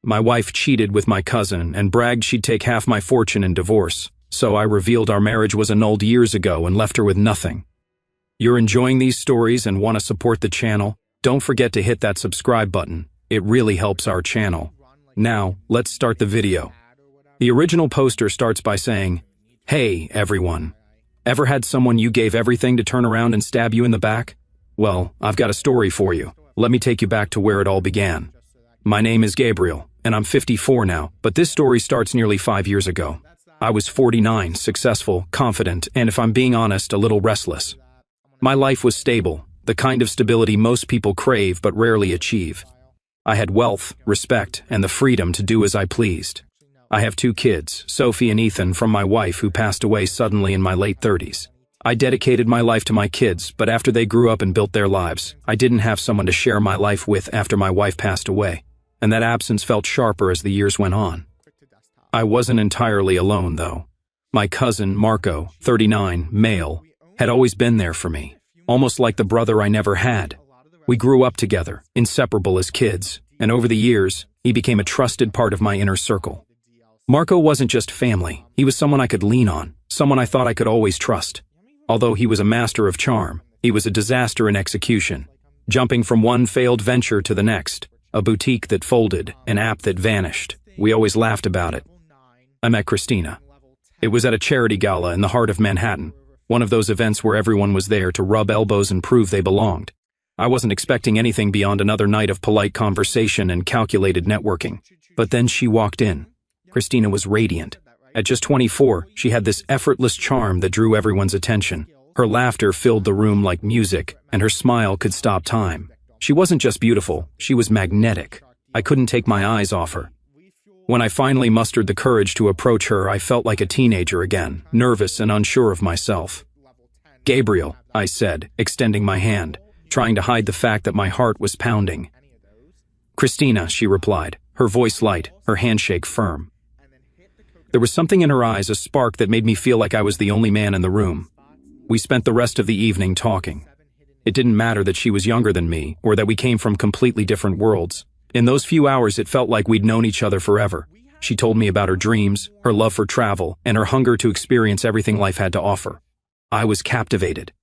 My wife cheated with my cousin and bragged she'd take half my fortune in divorce, so I revealed our marriage was annulled years ago and left her with nothing. You're enjoying these stories and want to support the channel? Don't forget to hit that subscribe button. It really helps our channel. Now, let's start the video. The original poster starts by saying, "Hey, everyone. Ever had someone you gave everything to turn around and stab you in the back? Well, I've got a story for you. Let me take you back to where it all began. My name is Gabriel, and I'm 54 now, but this story starts nearly 5 years ago. I was 49, successful, confident, and if I'm being honest, a little restless. My life was stable, the kind of stability most people crave but rarely achieve. I had wealth, respect, and the freedom to do as I pleased. I have 2 kids, Sophie and Ethan, from my wife who passed away suddenly in my late 30s. I dedicated my life to my kids, but after they grew up and built their lives, I didn't have someone to share my life with after my wife passed away, and that absence felt sharper as the years went on. I wasn't entirely alone, though. My cousin, Marco, 39, male, had always been there for me, almost like the brother I never had. We grew up together, inseparable as kids, and over the years, he became a trusted part of my inner circle. Marco wasn't just family, he was someone I could lean on, someone I thought I could always trust. Although he was a master of charm, he was a disaster in execution, jumping from one failed venture to the next, a boutique that folded, an app that vanished. We always laughed about it. I met Christina. It was at a charity gala in the heart of Manhattan, one of those events where everyone was there to rub elbows and prove they belonged. I wasn't expecting anything beyond another night of polite conversation and calculated networking. But then she walked in. Christina was radiant. At just 24, she had this effortless charm that drew everyone's attention. Her laughter filled the room like music, and her smile could stop time. She wasn't just beautiful, she was magnetic. I couldn't take my eyes off her. When I finally mustered the courage to approach her, I felt like a teenager again, nervous and unsure of myself. "Gabriel," I said, extending my hand, trying to hide the fact that my heart was pounding. "Christina," she replied, her voice light, her handshake firm. There was something in her eyes, a spark that made me feel like I was the only man in the room. We spent the rest of the evening talking. It didn't matter that she was younger than me, or that we came from completely different worlds. In those few hours, it felt like we'd known each other forever. She told me about her dreams, her love for travel, and her hunger to experience everything life had to offer. I was captivated.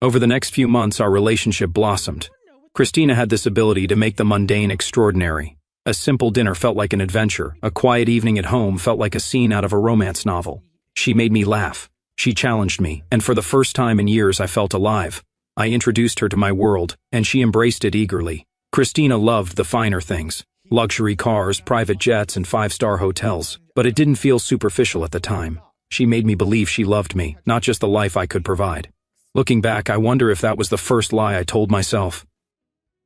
Over the next few months, our relationship blossomed. Christina had this ability to make the mundane extraordinary. A simple dinner felt like an adventure. A quiet evening at home felt like a scene out of a romance novel. She made me laugh. She challenged me, and for the first time in years I felt alive. I introduced her to my world, and she embraced it eagerly. Christina loved the finer things. Luxury cars, private jets, and 5-star hotels. But it didn't feel superficial at the time. She made me believe she loved me, not just the life I could provide. Looking back, I wonder if that was the first lie I told myself.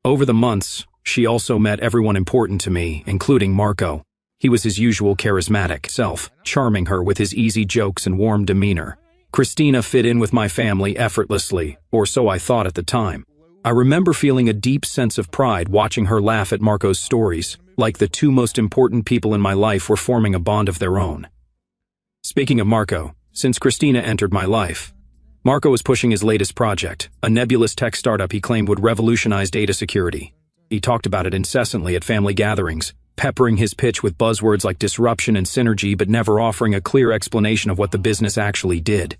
Over the months, she also met everyone important to me, including Marco. He was his usual charismatic self, charming her with his easy jokes and warm demeanor. Christina fit in with my family effortlessly, or so I thought at the time. I remember feeling a deep sense of pride watching her laugh at Marco's stories, like the 2 most important people in my life were forming a bond of their own. Speaking of Marco, since Christina entered my life, Marco was pushing his latest project, a nebulous tech startup he claimed would revolutionize data security. He talked about it incessantly at family gatherings, peppering his pitch with buzzwords like disruption and synergy, but never offering a clear explanation of what the business actually did.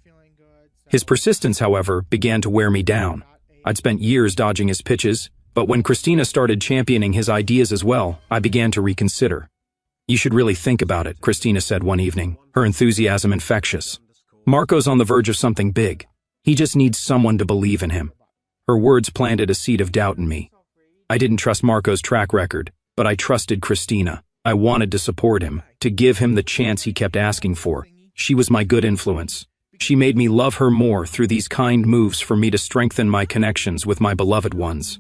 His persistence, however, began to wear me down. I'd spent years dodging his pitches, but when Christina started championing his ideas as well, I began to reconsider. "You should really think about it," Christina said one evening, her enthusiasm infectious. "Marco's on the verge of something big. He just needs someone to believe in him." Her words planted a seed of doubt in me. I didn't trust Marco's track record, but I trusted Christina. I wanted to support him, to give him the chance he kept asking for. She was my good influence. She made me love her more through these kind moves for me to strengthen my connections with my beloved ones.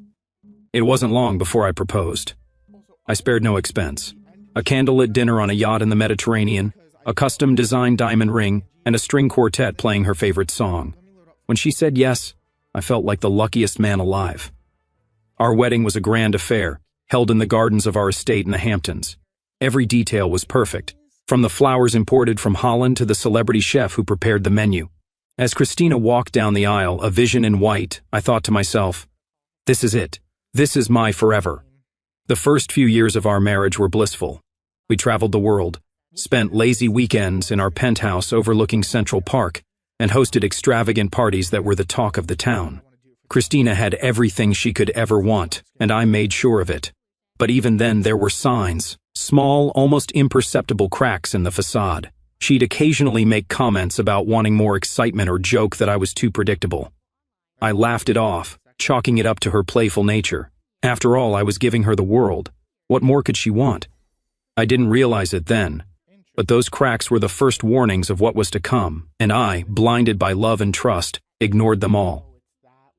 It wasn't long before I proposed. I spared no expense. A candlelit dinner on a yacht in the Mediterranean, a custom-designed diamond ring, and a string quartet playing her favorite song. When she said yes, I felt like the luckiest man alive. Our wedding was a grand affair, held in the gardens of our estate in the Hamptons. Every detail was perfect, from the flowers imported from Holland to the celebrity chef who prepared the menu. As Christina walked down the aisle, a vision in white, I thought to myself, "This is it. This is my forever." The first few years of our marriage were blissful. We traveled the world, spent lazy weekends in our penthouse overlooking Central Park, and hosted extravagant parties that were the talk of the town. Christina had everything she could ever want, and I made sure of it. But even then there were signs, small, almost imperceptible cracks in the facade. She'd occasionally make comments about wanting more excitement or joke that I was too predictable. I laughed it off, chalking it up to her playful nature. After all, I was giving her the world. What more could she want? I didn't realize it then, but those cracks were the first warnings of what was to come, and I, blinded by love and trust, ignored them all.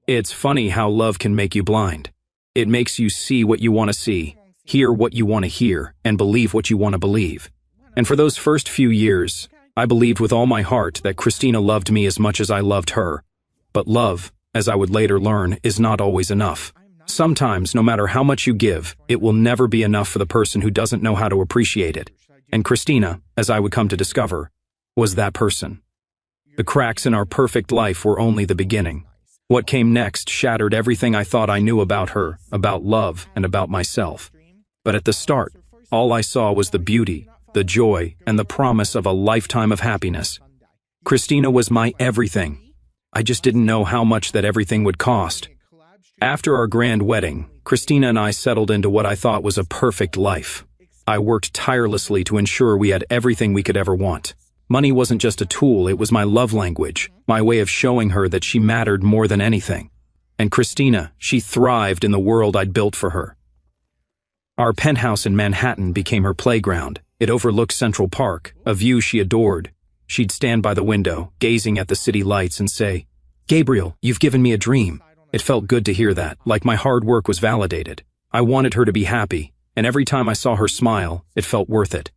It's funny how love can make you blind. It makes you see what you want to see, hear what you want to hear, and believe what you want to believe. And for those first few years, I believed with all my heart that Christina loved me as much as I loved her. But love, as I would later learn, is not always enough. Sometimes, no matter how much you give, it will never be enough for the person who doesn't know how to appreciate it. And Christina, as I would come to discover, was that person. The cracks in our perfect life were only the beginning. What came next shattered everything I thought I knew about her, about love, and about myself. But at the start, all I saw was the beauty, the joy, and the promise of a lifetime of happiness. Christina was my everything. I just didn't know how much that everything would cost. After our grand wedding, Christina and I settled into what I thought was a perfect life. I worked tirelessly to ensure we had everything we could ever want. Money wasn't just a tool, it was my love language, my way of showing her that she mattered more than anything. And Christina, she thrived in the world I'd built for her. Our penthouse in Manhattan became her playground. It overlooked Central Park, a view she adored. She'd stand by the window, gazing at the city lights and say, "Gabriel, you've given me a dream." It felt good to hear that, like my hard work was validated. I wanted her to be happy, and every time I saw her smile, it felt worth it.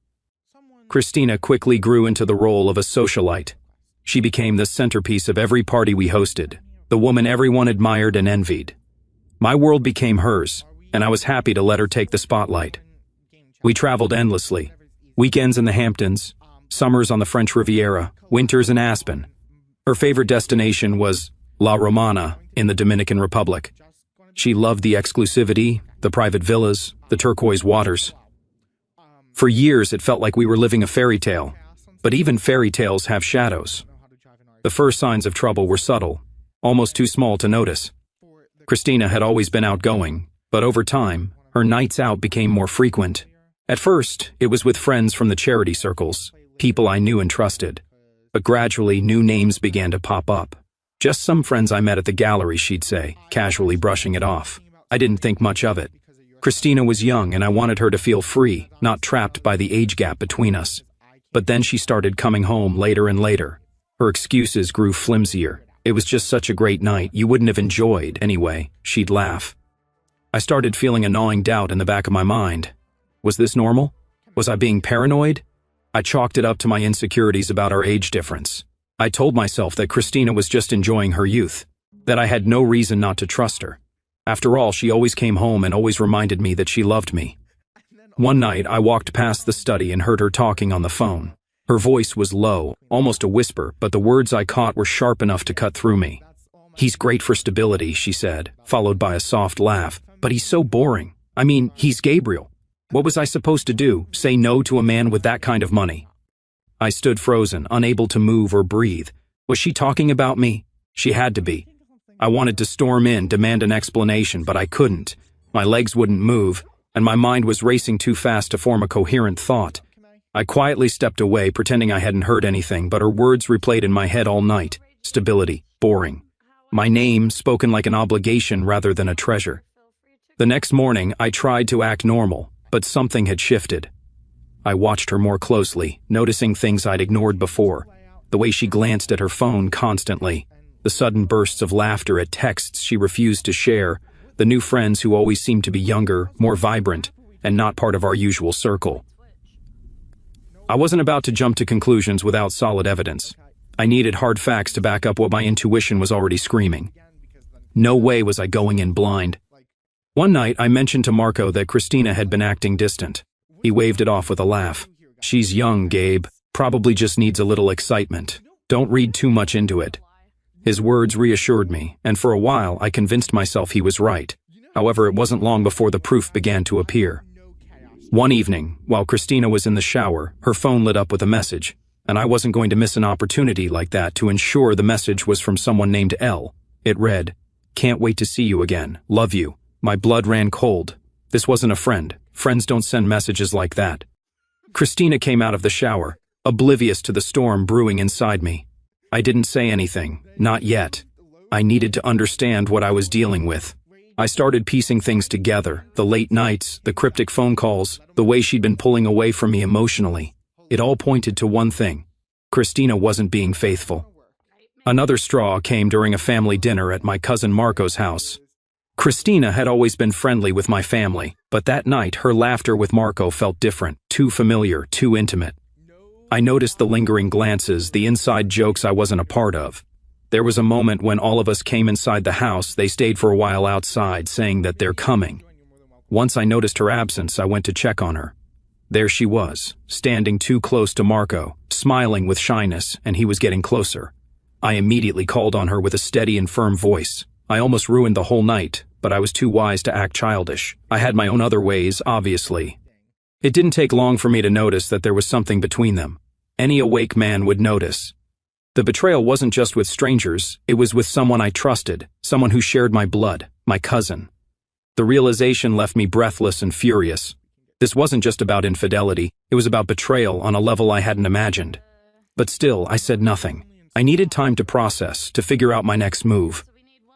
Christina quickly grew into the role of a socialite. She became the centerpiece of every party we hosted, the woman everyone admired and envied. My world became hers, and I was happy to let her take the spotlight. We traveled endlessly. Weekends in the Hamptons, summers on the French Riviera, winters in Aspen. Her favorite destination was La Romana in the Dominican Republic. She loved the exclusivity, the private villas, the turquoise waters. For years, it felt like we were living a fairy tale, but even fairy tales have shadows. The first signs of trouble were subtle, almost too small to notice. Christina had always been outgoing, but over time, her nights out became more frequent. At first, it was with friends from the charity circles, people I knew and trusted. But gradually, new names began to pop up. "Just some friends I met at the gallery," she'd say, casually brushing it off. I didn't think much of it. Christina was young and I wanted her to feel free, not trapped by the age gap between us. But then she started coming home later and later. Her excuses grew flimsier. "It was just such a great night, you wouldn't have enjoyed anyway," she'd laugh. I started feeling a gnawing doubt in the back of my mind. Was this normal? Was I being paranoid? I chalked it up to my insecurities about our age difference. I told myself that Christina was just enjoying her youth, that I had no reason not to trust her. After all, she always came home and always reminded me that she loved me. One night, I walked past the study and heard her talking on the phone. Her voice was low, almost a whisper, but the words I caught were sharp enough to cut through me. "He's great for stability," she said, followed by a soft laugh. "But he's so boring. I mean, he's Gabriel. What was I supposed to do, say no to a man with that kind of money?" I stood frozen, unable to move or breathe. Was she talking about me? She had to be. I wanted to storm in, demand an explanation, but I couldn't. My legs wouldn't move, and my mind was racing too fast to form a coherent thought. I quietly stepped away, pretending I hadn't heard anything, but her words replayed in my head all night. Stability, boring. My name spoken like an obligation rather than a treasure. The next morning, I tried to act normal, but something had shifted. I watched her more closely, noticing things I'd ignored before. The way she glanced at her phone constantly, the sudden bursts of laughter at texts she refused to share, the new friends who always seemed to be younger, more vibrant, and not part of our usual circle. I wasn't about to jump to conclusions without solid evidence. I needed hard facts to back up what my intuition was already screaming. No way was I going in blind. One night, I mentioned to Marco that Christina had been acting distant. He waved it off with a laugh. "She's young, Gabe. Probably just needs a little excitement. Don't read too much into it." His words reassured me, and for a while I convinced myself he was right. However, it wasn't long before the proof began to appear. One evening, while Christina was in the shower, her phone lit up with a message, and I wasn't going to miss an opportunity like that to ensure the message was from someone named L. It read, "Can't wait to see you again. Love you." My blood ran cold. This wasn't a friend. Friends don't send messages like that. Christina came out of the shower, oblivious to the storm brewing inside me. I didn't say anything, not yet. I needed to understand what I was dealing with. I started piecing things together, the late nights, the cryptic phone calls, the way she'd been pulling away from me emotionally. It all pointed to one thing. Christina wasn't being faithful. Another straw came during a family dinner at my cousin Marco's house. Christina had always been friendly with my family, but that night her laughter with Marco felt different, too familiar, too intimate. I noticed the lingering glances, the inside jokes I wasn't a part of. There was a moment when all of us came inside the house. They stayed for a while outside, saying that they're coming. Once I noticed her absence, I went to check on her. There she was, standing too close to Marco, smiling with shyness, and he was getting closer. I immediately called on her with a steady and firm voice. I almost ruined the whole night, but I was too wise to act childish. I had my own other ways, obviously. It didn't take long for me to notice that there was something between them. Any awake man would notice. The betrayal wasn't just with strangers, it was with someone I trusted, someone who shared my blood, my cousin. The realization left me breathless and furious. This wasn't just about infidelity, it was about betrayal on a level I hadn't imagined. But still, I said nothing. I needed time to process, to figure out my next move.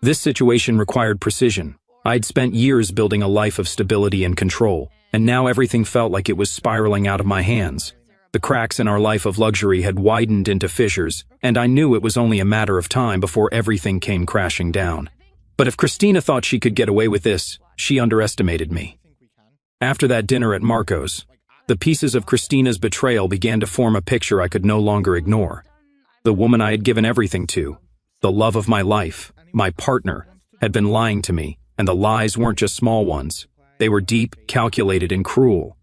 This situation required precision. I'd spent years building a life of stability and control, and now everything felt like it was spiraling out of my hands. The cracks in our life of luxury had widened into fissures, and I knew it was only a matter of time before everything came crashing down. But if Christina thought she could get away with this, she underestimated me. After that dinner at Marco's, the pieces of Christina's betrayal began to form a picture I could no longer ignore. The woman I had given everything to, the love of my life, my partner, had been lying to me, and the lies weren't just small ones. They were deep, calculated, and cruel.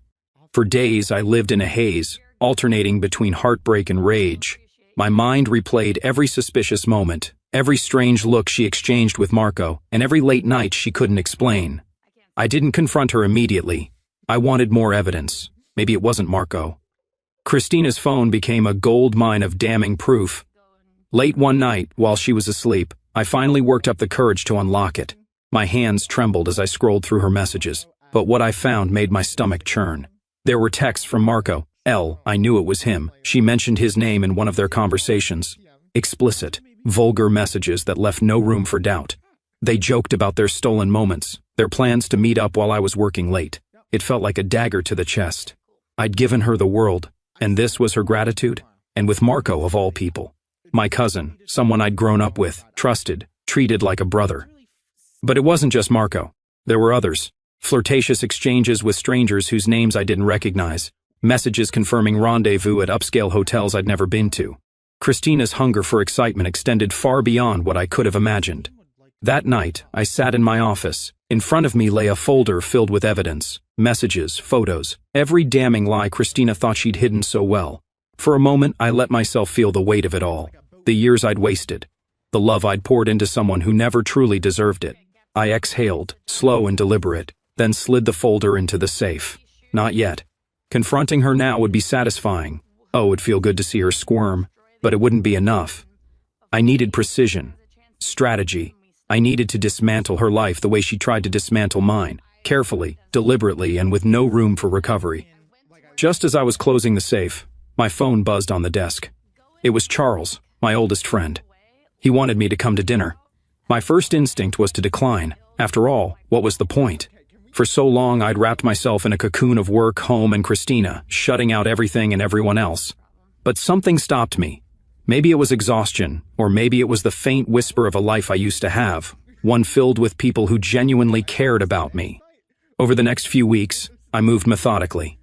For days I lived in a haze, alternating between heartbreak and rage. My mind replayed every suspicious moment, every strange look she exchanged with Marco, and every late night she couldn't explain. I didn't confront her immediately. I wanted more evidence. Maybe it wasn't Marco. Christina's phone became a gold mine of damning proof. Late one night, while she was asleep, I finally worked up the courage to unlock it. My hands trembled as I scrolled through her messages, but what I found made my stomach churn. There were texts from Marco. L, I knew it was him. She mentioned his name in one of their conversations. Explicit, vulgar messages that left no room for doubt. They joked about their stolen moments, their plans to meet up while I was working late. It felt like a dagger to the chest. I'd given her the world, and this was her gratitude? And with Marco of all people. My cousin, someone I'd grown up with, trusted, treated like a brother. But it wasn't just Marco. There were others. Flirtatious exchanges with strangers whose names I didn't recognize. Messages confirming rendezvous at upscale hotels I'd never been to. Christina's hunger for excitement extended far beyond what I could have imagined. That night, I sat in my office. In front of me lay a folder filled with evidence, messages, photos, every damning lie Christina thought she'd hidden so well. For a moment, I let myself feel the weight of it all. The years I'd wasted. The love I'd poured into someone who never truly deserved it. I exhaled, slow and deliberate, then slid the folder into the safe. Not yet. Confronting her now would be satisfying. Oh, it'd feel good to see her squirm, but it wouldn't be enough. I needed precision, strategy. I needed to dismantle her life the way she tried to dismantle mine, carefully, deliberately, and with no room for recovery. Just as I was closing the safe, my phone buzzed on the desk. It was Charles, my oldest friend. He wanted me to come to dinner. My first instinct was to decline. After all, what was the point? For so long, I'd wrapped myself in a cocoon of work, home, and Christina, shutting out everything and everyone else. But something stopped me. Maybe it was exhaustion, or maybe it was the faint whisper of a life I used to have, one filled with people who genuinely cared about me. Over the next few weeks, I moved methodically.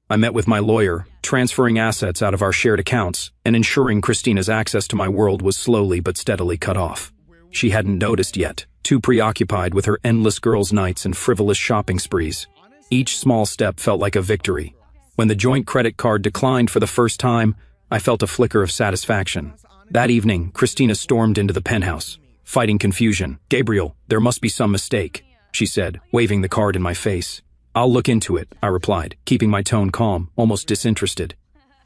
I met with my lawyer, transferring assets out of our shared accounts, and ensuring Christina's access to my world was slowly but steadily cut off. She hadn't noticed yet, too preoccupied with her endless girls' nights and frivolous shopping sprees. Each small step felt like a victory. When the joint credit card declined for the first time, I felt a flicker of satisfaction. That evening, Christina stormed into the penthouse, fighting confusion. "Gabriel, there must be some mistake." she said, waving the card in my face. I'll look into it, I replied, keeping my tone calm, almost disinterested.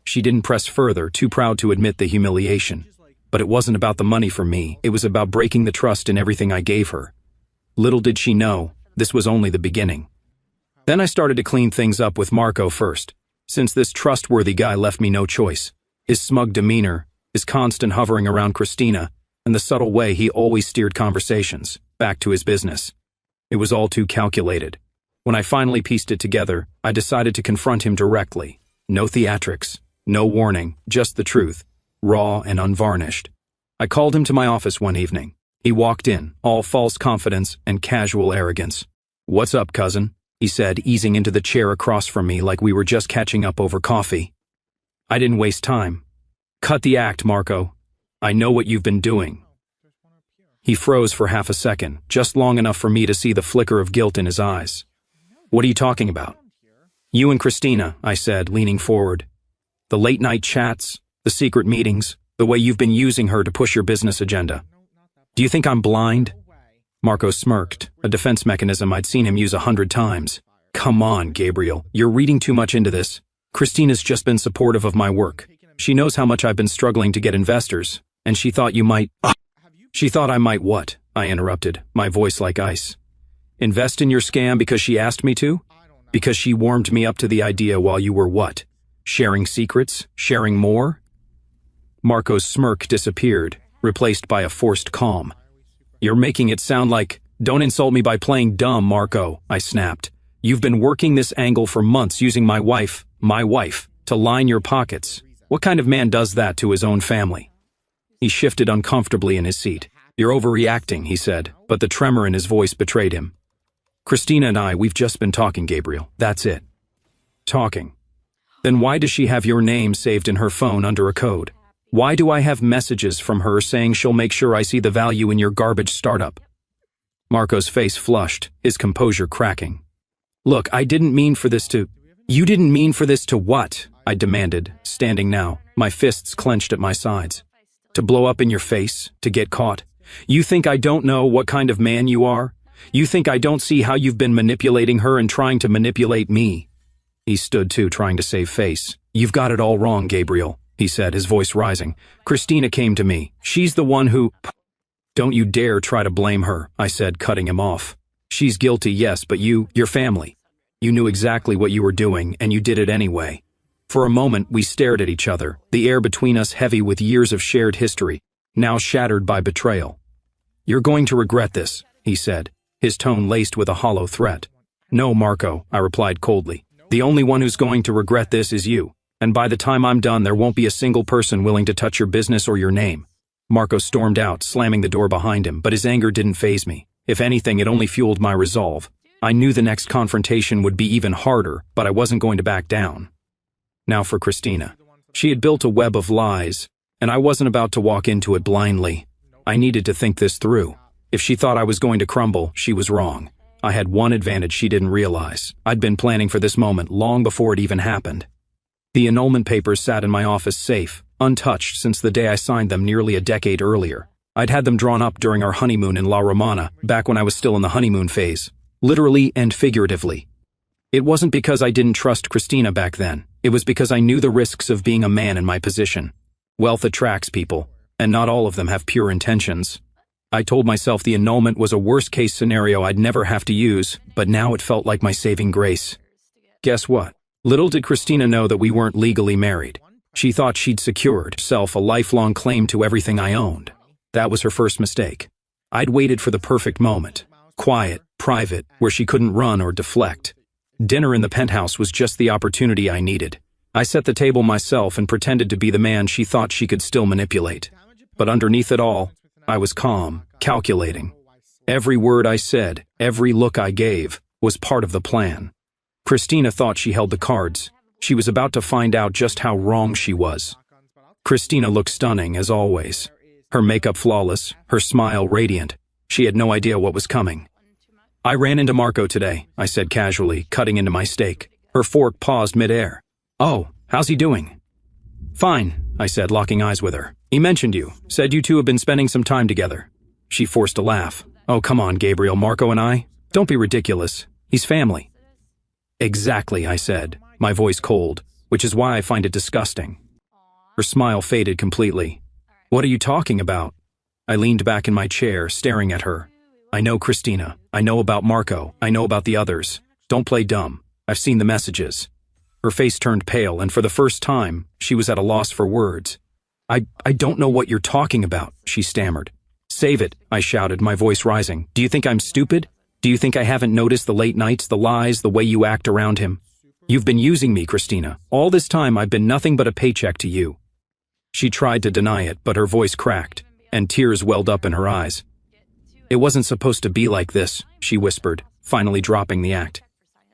She didn't press further, too proud to admit the humiliation. But it wasn't about the money for me, it was about breaking the trust in everything I gave her. Little did she know, this was only the beginning. Then I started to clean things up with Marco first, since this trustworthy guy left me no choice. His smug demeanor, his constant hovering around Christina, and the subtle way he always steered conversations back to his business. It was all too calculated. When I finally pieced it together, I decided to confront him directly. No theatrics, no warning, just the truth, raw and unvarnished. I called him to my office one evening. He walked in, all false confidence and casual arrogance. "What's up, cousin?" he said, easing into the chair across from me like we were just catching up over coffee. I didn't waste time. "Cut the act, Marco. I know what you've been doing." He froze for half a second, just long enough for me to see the flicker of guilt in his eyes. "What are you talking about?" "You and Christina," I said, leaning forward. "The late-night chats, the secret meetings, the way you've been using her to push your business agenda. Do you think I'm blind?" Marco smirked, a defense mechanism I'd seen him use 100 times. "Come on, Gabriel, you're reading too much into this. Christina's just been supportive of my work. She knows how much I've been struggling to get investors, and she thought you might—" "She thought I might what?" I interrupted, my voice like ice. "Invest in your scam because she asked me to? Because she warmed me up to the idea while you were what? Sharing secrets? Sharing more?" Marco's smirk disappeared, replaced by a forced calm. "You're making it sound like— Don't insult me by playing dumb, Marco," I snapped. "You've been working this angle for months using my wife, to line your pockets. What kind of man does that to his own family?" He shifted uncomfortably in his seat. "You're overreacting," he said, but the tremor in his voice betrayed him. "Christina and we've just been talking, Gabriel. That's it." "Talking? Then why does she have your name saved in her phone under a code? Why do I have messages from her saying she'll make sure I see the value in your garbage startup?" Marco's face flushed, his composure cracking. "Look, I didn't mean for this to—" "You didn't mean for this to what?" I demanded, standing now, my fists clenched at my sides. "To blow up in your face? To get caught? You think I don't know what kind of man you are? You think I don't see how you've been manipulating her and trying to manipulate me?" He stood too, trying to save face. "You've got it all wrong, Gabriel," he said, his voice rising. "Christina came to me. She's the one who—" "Don't you dare try to blame her," I said, cutting him off. "She's guilty, yes, but your family. You knew exactly what you were doing, and you did it anyway." For a moment, we stared at each other, the air between us heavy with years of shared history, now shattered by betrayal. "You're going to regret this," he said, his tone laced with a hollow threat. "No, Marco," I replied coldly. "The only one who's going to regret this is you. And by the time I'm done, there won't be a single person willing to touch your business or your name." Marco stormed out, slamming the door behind him, but his anger didn't faze me. If anything, it only fueled my resolve. I knew the next confrontation would be even harder, but I wasn't going to back down. Now for Christina. She had built a web of lies, and I wasn't about to walk into it blindly. I needed to think this through. If she thought I was going to crumble, she was wrong. I had one advantage she didn't realize. I'd been planning for this moment long before it even happened. The annulment papers sat in my office safe, untouched since the day I signed them nearly a decade earlier. I'd had them drawn up during our honeymoon in La Romana, back when I was still in the honeymoon phase, literally and figuratively. It wasn't because I didn't trust Christina back then. It was because I knew the risks of being a man in my position. Wealth attracts people, and not all of them have pure intentions. I told myself the annulment was a worst-case scenario I'd never have to use, but now it felt like my saving grace. Guess what? Little did Christina know that we weren't legally married. She thought she'd secured herself a lifelong claim to everything I owned. That was her first mistake. I'd waited for the perfect moment. Quiet, private, where she couldn't run or deflect. Dinner in the penthouse was just the opportunity I needed. I set the table myself and pretended to be the man she thought she could still manipulate. But underneath it all, I was calm, calculating. Every word I said, every look I gave, was part of the plan. Christina thought she held the cards. She was about to find out just how wrong she was. Christina looked stunning, as always. Her makeup flawless, her smile radiant. She had no idea what was coming. "I ran into Marco today," I said casually, cutting into my steak. Her fork paused mid-air. "Oh, how's he doing?" "Fine," I said, locking eyes with her. "He mentioned you, said you two have been spending some time together." She forced a laugh. "Oh, come on, Gabriel, Marco and I? Don't be ridiculous. He's family. Exactly, I said, my voice cold, which is why I find it disgusting. Her smile faded completely. What are you talking about? I leaned back in my chair, staring at her. I know Christina. I know about Marco. I know about the others. Don't play dumb. I've seen the messages. Her face turned pale, and for the first time, she was at a loss for words. I don't know what you're talking about, she stammered. Save it, I shouted, my voice rising. Do you think I'm stupid? Do you think I haven't noticed the late nights, the lies, the way you act around him? You've been using me, Christina. All this time I've been nothing but a paycheck to you. She tried to deny it, but her voice cracked, and tears welled up in her eyes. It wasn't supposed to be like this, she whispered, finally dropping the act.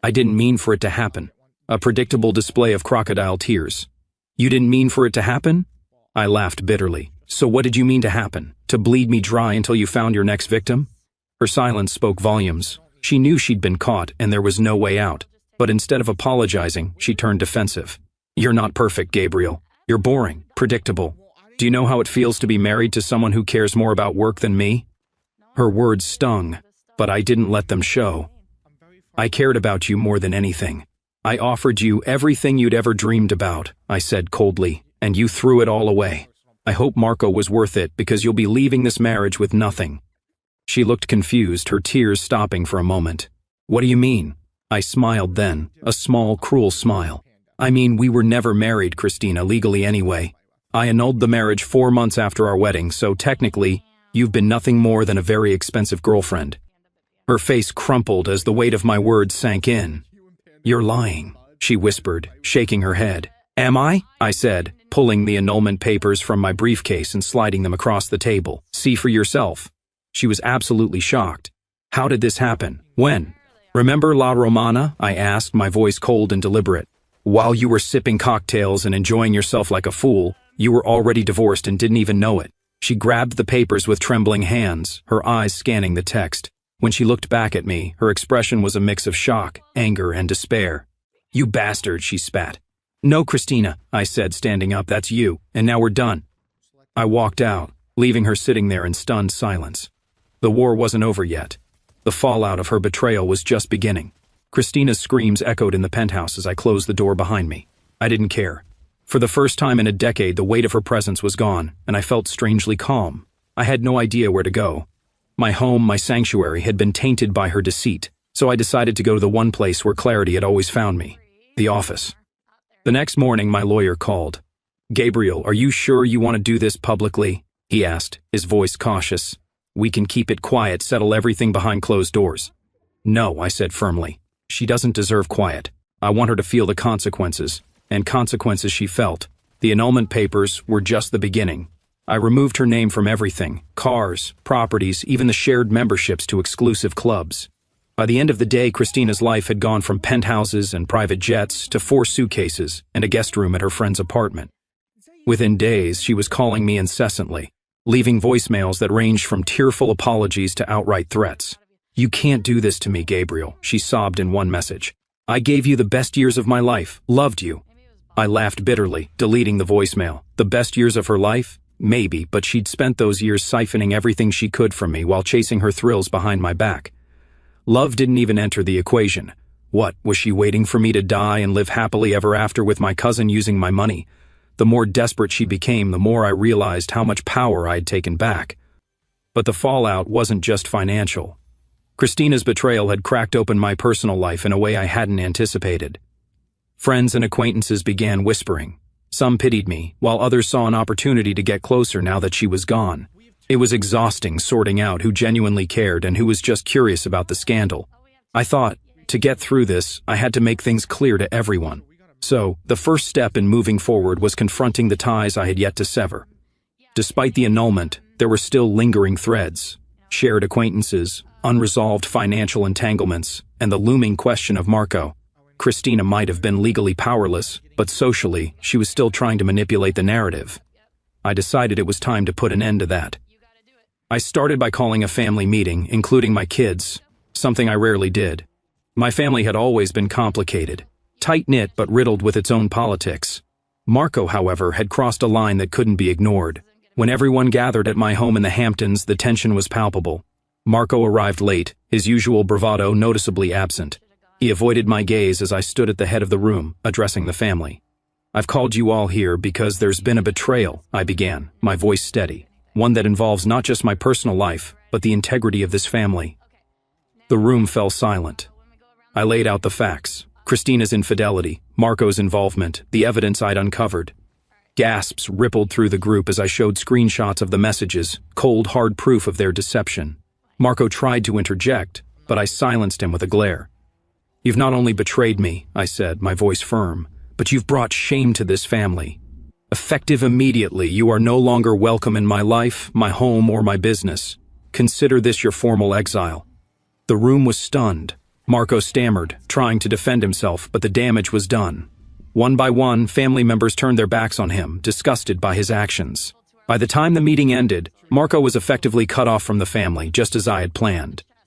I didn't mean for it to happen. A predictable display of crocodile tears. You didn't mean for it to happen? I laughed bitterly. So what did you mean to happen? To bleed me dry until you found your next victim? Her silence spoke volumes. She knew she'd been caught and there was no way out. But instead of apologizing, she turned defensive. You're not perfect, Gabriel. You're boring, predictable. Do you know how it feels to be married to someone who cares more about work than me? Her words stung, but I didn't let them show. I cared about you more than anything. I offered you everything you'd ever dreamed about, I said coldly, and you threw it all away. I hope Marco was worth it because you'll be leaving this marriage with nothing. She looked confused, her tears stopping for a moment. What do you mean? I smiled then, a small, cruel smile. I mean, we were never married, Christina, legally anyway. I annulled the marriage 4 months after our wedding, so technically, you've been nothing more than a very expensive girlfriend. Her face crumpled as the weight of my words sank in. You're lying, she whispered, shaking her head. Am I? I said, pulling the annulment papers from my briefcase and sliding them across the table. See for yourself. She was absolutely shocked. How did this happen? When? Remember La Romana? I asked, my voice cold and deliberate. While you were sipping cocktails and enjoying yourself like a fool, you were already divorced and didn't even know it. She grabbed the papers with trembling hands, her eyes scanning the text. When she looked back at me, her expression was a mix of shock, anger, and despair. You bastard, she spat. No, Christina, I said, standing up, that's you, and now we're done. I walked out, leaving her sitting there in stunned silence. The war wasn't over yet. The fallout of her betrayal was just beginning. Christina's screams echoed in the penthouse as I closed the door behind me. I didn't care. For the first time in a decade, the weight of her presence was gone, and I felt strangely calm. I had no idea where to go. My home, my sanctuary, had been tainted by her deceit, so I decided to go to the one place where clarity had always found me, the office. The next morning, my lawyer called. Gabriel, are you sure you want to do this publicly? He asked, his voice cautious. We can keep it quiet, settle everything behind closed doors. No, I said firmly. She doesn't deserve quiet. I want her to feel the consequences, and consequences she felt. The annulment papers were just the beginning. I removed her name from everything, cars, properties, even the shared memberships to exclusive clubs. By the end of the day, Christina's life had gone from penthouses and private jets to 4 suitcases and a guest room at her friend's apartment. Within days, she was calling me incessantly, leaving voicemails that ranged from tearful apologies to outright threats. You can't do this to me, Gabriel, she sobbed in one message. I gave you the best years of my life, loved you. I laughed bitterly, deleting the voicemail. The best years of her life? Maybe, but she'd spent those years siphoning everything she could from me while chasing her thrills behind my back. Love didn't even enter the equation. What, was she waiting for me to die and live happily ever after with my cousin using my money? The more desperate she became, the more I realized how much power I had taken back. But the fallout wasn't just financial. Christina's betrayal had cracked open my personal life in a way I hadn't anticipated. Friends and acquaintances began whispering. Some pitied me, while others saw an opportunity to get closer now that she was gone. It was exhausting sorting out who genuinely cared and who was just curious about the scandal. I thought, to get through this, I had to make things clear to everyone. So, the first step in moving forward was confronting the ties I had yet to sever. Despite the annulment, there were still lingering threads, shared acquaintances, unresolved financial entanglements, and the looming question of Marco. Christina might have been legally powerless, but socially, she was still trying to manipulate the narrative. I decided it was time to put an end to that. I started by calling a family meeting, including my kids, something I rarely did. My family had always been complicated, tight-knit but riddled with its own politics. Marco, however, had crossed a line that couldn't be ignored. When everyone gathered at my home in the Hamptons, the tension was palpable. Marco arrived late, his usual bravado noticeably absent. He avoided my gaze as I stood at the head of the room, addressing the family. "I've called you all here because there's been a betrayal," I began, my voice steady. "One that involves not just my personal life, but the integrity of this family." The room fell silent. I laid out the facts: Christina's infidelity, Marco's involvement, the evidence I'd uncovered. Gasps rippled through the group as I showed screenshots of the messages, cold, hard proof of their deception. Marco tried to interject, but I silenced him with a glare. "You've not only betrayed me," I said, my voice firm, "but you've brought shame to this family. Effective immediately, you are no longer welcome in my life, my home, or my business. Consider this your formal exile." The room was stunned. Marco stammered, trying to defend himself, but the damage was done. One by one, family members turned their backs on him, disgusted by his actions. By the time the meeting ended, Marco was effectively cut off from the family, just as I had planned.